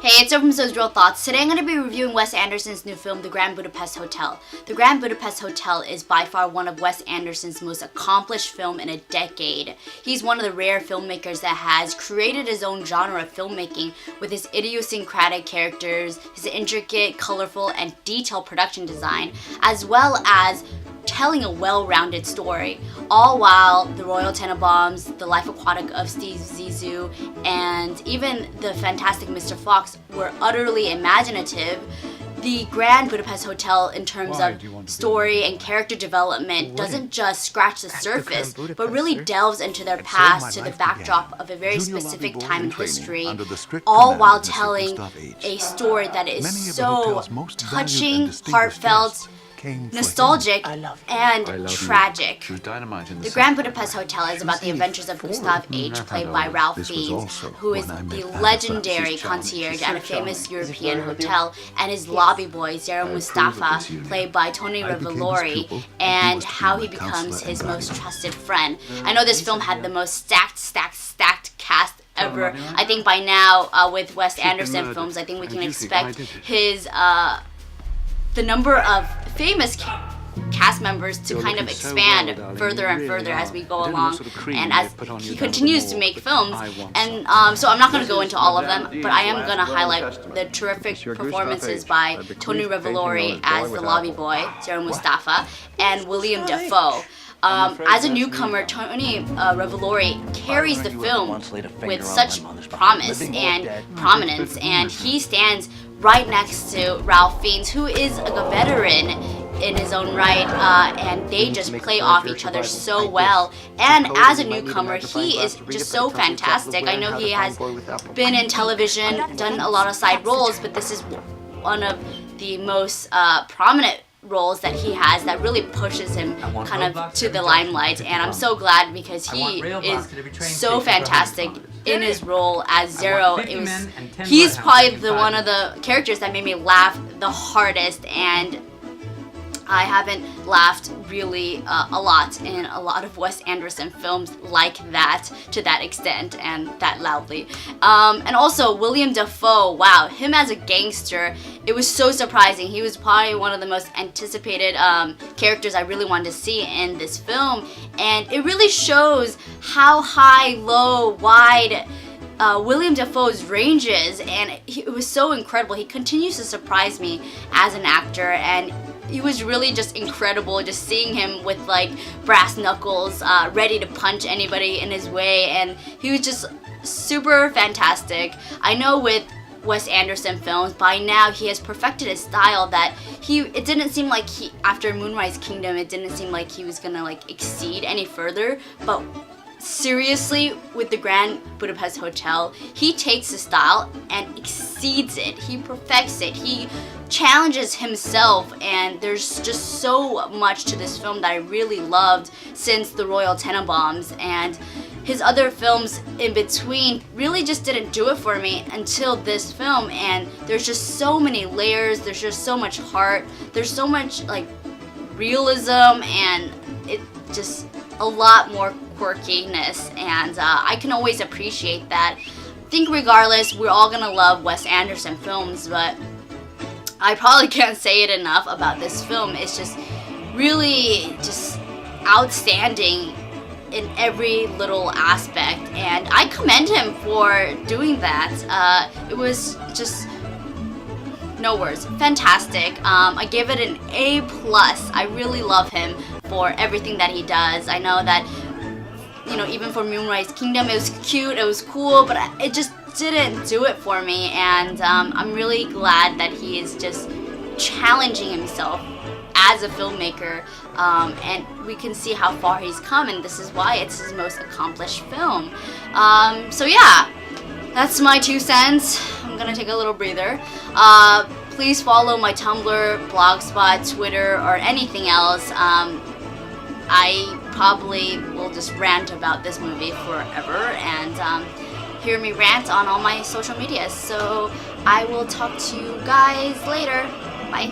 Hey, it's Over Real Thoughts. Today I'm going to be reviewing Wes Anderson's new film, The Grand Budapest Hotel. The Grand Budapest Hotel is by far one of Wes Anderson's most accomplished films in a decade. He's one of the rare filmmakers that has created his own genre of filmmaking with his idiosyncratic characters, his intricate, colorful, and detailed production design, as well as telling a well-rounded story, all while The Royal Tenenbaums, The Life Aquatic of Steve Zissou, and even The Fantastic Mr. Fox were utterly imaginative. The Grand Budapest Hotel, in terms of story and character development, doesn't just scratch the surface, but really delves into their past to the backdrop of a very specific time in history, all while telling a story that is so touching, heartfelt, nostalgic, and tragic. The Grand Budapest Hotel is about the adventures of Gustav H., played by Ralph Fiennes, who is the legendary concierge at a famous European hotel, and his lobby boy, Zero Mustafa, played by Tony Revolori, and how he becomes his most trusted friend. I know this film had the most stacked cast ever. I think by now, with Wes Anderson films, I think we can expect his the number of famous cast members to kind of expand further and further as we go along, and as he continues to make films. And so I'm not going to go into all of them, but I am going to highlight the terrific performances by Tony Revolori as the lobby boy, Zero Mustafa, and William Dafoe. As a newcomer, Tony Revolori carries the film with such promise and prominence, and he stands right next to Ralph Fiennes, who is a veteran in his own right, and they just play off each other so well. And as a newcomer, he is just so fantastic. I know he has been in television, done a lot of side roles, but this is one of the most prominent roles that he has that really pushes him kind of to the limelight, and I'm so glad because he is so fantastic in his role as Zero. He's probably one of the characters that made me laugh the hardest, and I haven't laughed really a lot in a lot of Wes Anderson films like that, to that extent and that loudly. And also William Dafoe, wow, him as a gangster, it was so surprising. He was probably one of the most anticipated characters I really wanted to see in this film, and it really shows how high, low, wide William Dafoe's ranges, and it was so incredible. He continues to surprise me as an actor, and it was really just incredible just seeing him with like brass knuckles, ready to punch anybody in his way, and he was just super fantastic. I know with Wes Anderson films, by now he has perfected his style that it didn't seem like after Moonrise Kingdom, it didn't seem like he was gonna like exceed any further, but seriously, with the Grand Budapest Hotel, he takes the style and exceeds it. He perfects it. He challenges himself, and there's just so much to this film that I really loved since The Royal Tenenbaums, and his other films in between really just didn't do it for me until this film. And there's just so many layers, there's just so much heart, there's so much like realism, and it just a lot more quirkiness, and I can always appreciate that. I think regardless, we're all gonna love Wes Anderson films, but I probably can't say it enough about this film. It's just really just outstanding in every little aspect, and I commend him for doing that. It was just no words. Fantastic. I give it an A+. I really love him for everything that he does. I know that, you know, even for Moonrise Kingdom, it was cute, it was cool, but it just didn't do it for me, and I'm really glad that he is just challenging himself as a filmmaker, and we can see how far he's come, and this is why it's his most accomplished film. So yeah, that's my 2 cents. I'm gonna take a little breather. Please follow my Tumblr, Blogspot, Twitter, or anything else. I probably will just rant about this movie forever, and hear me rant on all my social medias. So I will talk to you guys later. Bye.